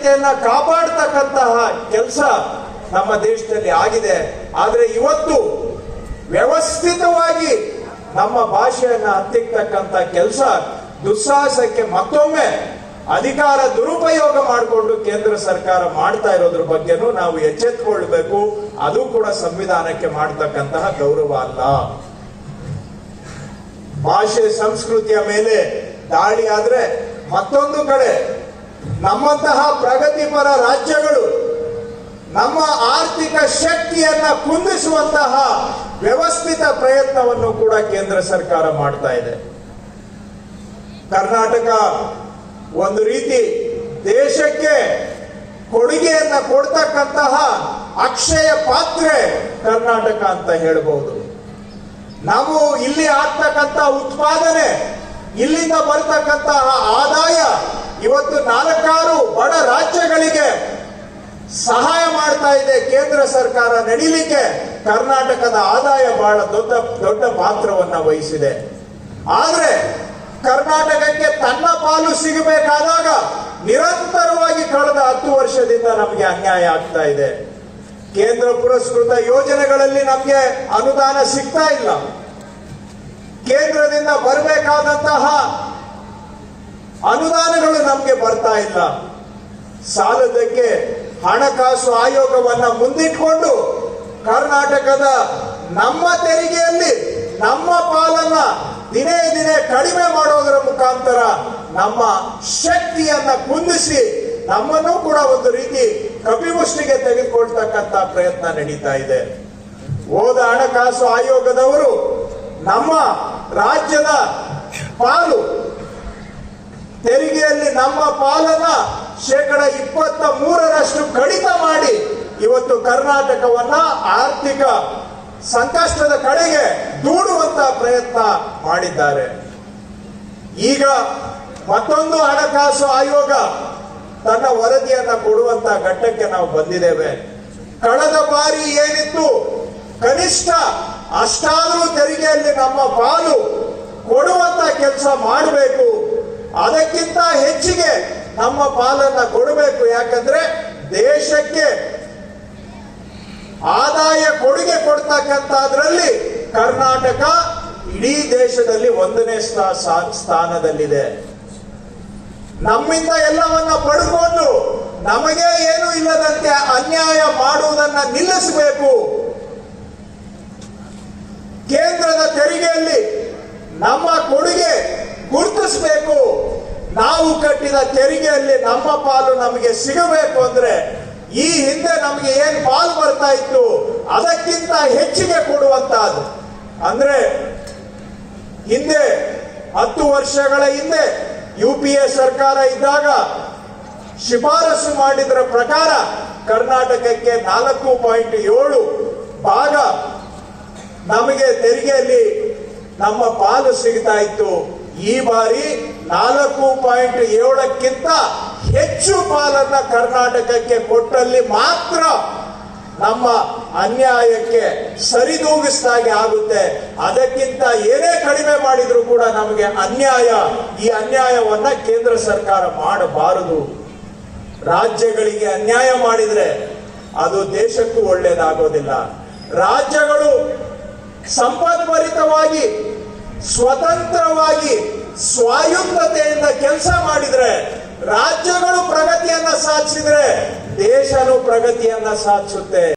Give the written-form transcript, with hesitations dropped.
ಭಾಷಾಯತೆಯನ್ನ ಕಾಪಾಡ್ತಕ್ಕಂತಹ ಕೆಲಸ ನಮ್ಮ ದೇಶದಲ್ಲಿ ಆಗಿದೆ. ಆದ್ರೆ ಇವತ್ತು ವ್ಯವಸ್ಥಿತವಾಗಿ ನಮ್ಮ ಭಾಷೆಯನ್ನ ಹತ್ತಿಕ್ಕತಕ್ಕಂತ ಕೆಲಸ ದುಸ್ಸಾಹಸಕ್ಕೆ ಮತ್ತೊಮ್ಮೆ ಅಧಿಕಾರ ದುರುಪಯೋಗ ಮಾಡಿಕೊಂಡು ಕೇಂದ್ರ ಸರ್ಕಾರ ಮಾಡ್ತಾ ಇರೋದ್ರ ಬಗ್ಗೆನೂ ನಾವು ಎಚ್ಚೆತ್ತುಕೊಳ್ಬೇಕು. ಅದು ಕೂಡ ಸಂವಿಧಾನಕ್ಕೆ ಮಾಡತಕ್ಕಂತಹ ಗೌರವ ಅಲ್ಲ. ಭಾಷೆ ಸಂಸ್ಕೃತಿಯ ಮೇಲೆ ದಾಳಿ ಆದ್ರೆ ಮತ್ತೊಂದು ಕಡೆ ನಮ್ಮಂತಹ ಪ್ರಗತಿಪರ ರಾಜ್ಯಗಳು ನಮ್ಮ ಆರ್ಥಿಕ ಶಕ್ತಿಯನ್ನ ಕುಂದಿಸುವಂತಹ ವ್ಯವಸ್ಥಿತ ಪ್ರಯತ್ನವನ್ನು ಕೂಡ ಕೇಂದ್ರ ಸರ್ಕಾರ ಮಾಡ್ತಾ ಇದೆ. ಕರ್ನಾಟಕ ಒಂದು ರೀತಿ ದೇಶಕ್ಕೆ ಕೊಡುಗೆಯನ್ನ ಕೊಡ್ತಕ್ಕಂತಹ ಅಕ್ಷಯ ಪಾತ್ರೆ ಕರ್ನಾಟಕ ಅಂತ ಹೇಳಬಹುದು. ನಾವು ಇಲ್ಲಿ ಆಗ್ತಕ್ಕಂತ ಉತ್ಪಾದನೆ, ಇಲ್ಲಿಂದ ಬರ್ತಕ್ಕಂತಹ ಆದಾಯ ಇವತ್ತು 4 ಬಡ ರಾಜ್ಯಗಳಿಗೆ ಸಹಾಯ ಮಾಡ್ತಾ ಇದೆ. ಕೇಂದ್ರ ಸರ್ಕಾರ ನಡೀಲಿಕ್ಕೆ ಕರ್ನಾಟಕದ ಆದಾಯ ಬಹಳ ದೊಡ್ಡ ಪಾತ್ರವನ್ನ ವಹಿಸಿದೆ. ಆದ್ರೆ ಕರ್ನಾಟಕಕ್ಕೆ ತನ್ನ ಪಾಲು ಸಿಗಬೇಕಾದಾಗ ನಿರಂತರವಾಗಿ ಕಳೆದ 10 ವರ್ಷದಿಂದ ನಮಗೆ ಅನ್ಯಾಯ ಆಗ್ತಾ ಇದೆ. ಕೇಂದ್ರ ಪುರಸ್ಕೃತ ಯೋಜನೆಗಳಲ್ಲಿ ನಮಗೆ ಅನುದಾನ ಸಿಗ್ತಾ ಇಲ್ಲ. ಕೇಂದ್ರದಿಂದ ಬರಬೇಕಾದಂತಹ ಅನುದಾನಗಳು ನಮಗೆ ಬರ್ತಾ ಇಲ್ಲ. ಸಾಲದಕ್ಕೆ ಹಣಕಾಸು ಆಯೋಗವನ್ನ ಮುಂದಿಟ್ಕೊಂಡು ಕರ್ನಾಟಕದ ನಮ್ಮ ತೆರಿಗೆಯಲ್ಲಿ ನಮ್ಮ ಪಾಲನ್ನ ದಿನೇ ದಿನೇ ಕಡಿಮೆ ಮಾಡೋದರ ಮುಖಾಂತರ ನಮ್ಮ ಶಕ್ತಿಯನ್ನ ಕುಂದಿಸಿ ನಮ್ಮನ್ನು ಕೂಡ ಒಂದು ರೀತಿ ಕಪಿಮುಷ್ಟಿಗೆ ತೆಗೆದುಕೊಳ್ತಕ್ಕಂತ ಪ್ರಯತ್ನ ನಡೀತಾ ಇದೆ. ಹೋದ ಹಣಕಾಸು ಆಯೋಗದವರು ನಮ್ಮ ರಾಜ್ಯದ ಪಾಲು ತೆರಿಗೆಯಲ್ಲಿ ನಮ್ಮ ಪಾಲನ್ನ 23% ಕಡಿತ ಮಾಡಿ ಇವತ್ತು ಕರ್ನಾಟಕವನ್ನ ಆರ್ಥಿಕ ಸಂಕಷ್ಟದ ಕಡೆಗೆ ದೂಡುವಂತ ಪ್ರಯತ್ನ ಮಾಡಿದ್ದಾರೆ. ಈಗ ಮತ್ತೊಂದು ಹಣಕಾಸು ಆಯೋಗ ತನ್ನ ವರದಿಯನ್ನ ಕೊಡುವಂತ ಘಟ್ಟಕ್ಕೆ ನಾವು ಬಂದಿದ್ದೇವೆ. ಕಳೆದ ಬಾರಿ ಏನಿತ್ತು ಕನಿಷ್ಠ ಅಷ್ಟಾದರೂ ತೆರಿಗೆಯಲ್ಲಿ ನಮ್ಮ ಪಾಲು ಕೊಡುವಂತ ಕೆಲಸ ಮಾಡಬೇಕು. ಅದಕ್ಕಿಂತ ಹೆಚ್ಚಿಗೆ ನಮ್ಮ ಪಾಲನ್ನ ಕೊಡಬೇಕು. ಯಾಕಂದ್ರೆ ದೇಶಕ್ಕೆ ಆದಾಯ ಕೊಡುಗೆ ಕೊಡ್ತಕ್ಕಂಥದ್ರಲ್ಲಿ ಕರ್ನಾಟಕ ಇಡೀ ದೇಶದಲ್ಲಿ 1ನೇ ಸ್ಥಾನದಲ್ಲಿದೆ. ನಮ್ಮಿಂದ ಎಲ್ಲವನ್ನ ಪಡ್ಕೊಂಡು ನಮಗೆ ಏನು ಇಲ್ಲದಂತೆ ಅನ್ಯಾಯ ಮಾಡುವುದನ್ನ ನಿಲ್ಲಿಸಬೇಕು. ಕೇಂದ್ರದ ತೆರಿಗೆಯಲ್ಲಿ ನಮ್ಮ ಕೊಡುಗೆ ಗುರುತಿಸಬೇಕು. ನಾವು ಕಟ್ಟಿದ ತೆರಿಗೆಯಲ್ಲಿ ನಮ್ಮ ಪಾಲು ನಮಗೆ ಸಿಗಬೇಕು ಅಂದ್ರೆ ಈ ಹಿಂದೆ ನಮಗೆ ಏನ್ ಪಾಲು ಬರ್ತಾ ಇತ್ತು ಅದಕ್ಕಿಂತ ಹೆಚ್ಚಿಗೆ ಕೊಡುವಂತಹದ್ದು. ಅಂದ್ರೆ ಹಿಂದೆ 10 ವರ್ಷಗಳ ಹಿಂದೆ UPA ಸರ್ಕಾರ ಇದ್ದಾಗ ಶಿಫಾರಸು ಮಾಡಿದ್ರ ಪ್ರಕಾರ ಕರ್ನಾಟಕಕ್ಕೆ 4.7 ಭಾಗ ನಮಗೆ ತೆರಿಗೆಯಲ್ಲಿ ನಮ್ಮ ಪಾಲು ಸಿಗ್ತಾ ಇತ್ತು. ಈ ಬಾರಿ 4.7ಕ್ಕಿಂತ ಹೆಚ್ಚು ಪಾಲನ್ನ ಕರ್ನಾಟಕಕ್ಕೆ ಕೊಟ್ಟಲ್ಲಿ ಮಾತ್ರ ನಮ್ಮ ಅನ್ಯಾಯಕ್ಕೆ ಸರಿದೂಗಿಸ್ದಾಗೆ ಆಗುತ್ತೆ. ಅದಕ್ಕಿಂತ ಏನೇ ಕಡಿಮೆ ಮಾಡಿದ್ರು ಕೂಡ ನಮಗೆ ಅನ್ಯಾಯ. ಈ ಅನ್ಯಾಯವನ್ನ ಕೇಂದ್ರ ಸರ್ಕಾರ ಮಾಡಬಾರದು. ರಾಜ್ಯಗಳಿಗೆ ಅನ್ಯಾಯ ಮಾಡಿದ್ರೆ ಅದು ದೇಶಕ್ಕೂ ಒಳ್ಳೇದಾಗೋದಿಲ್ಲ. ರಾಜ್ಯಗಳು ಸಂಪದ್ಭರಿತವಾಗಿ ಸ್ವತಂತ್ರವಾಗಿ ಸ್ವಾಯತ್ತತೆಯಿಂದ ಕೆಲಸ ಮಾಡಿದ್ರೆ, ರಾಜ್ಯಗಳು ಪ್ರಗತಿಯನ್ನ ಸಾಧಿಸಿದ್ರೆ ದೇಶನೂ ಪ್ರಗತಿಯನ್ನ ಸಾಧಿಸುತ್ತೆ.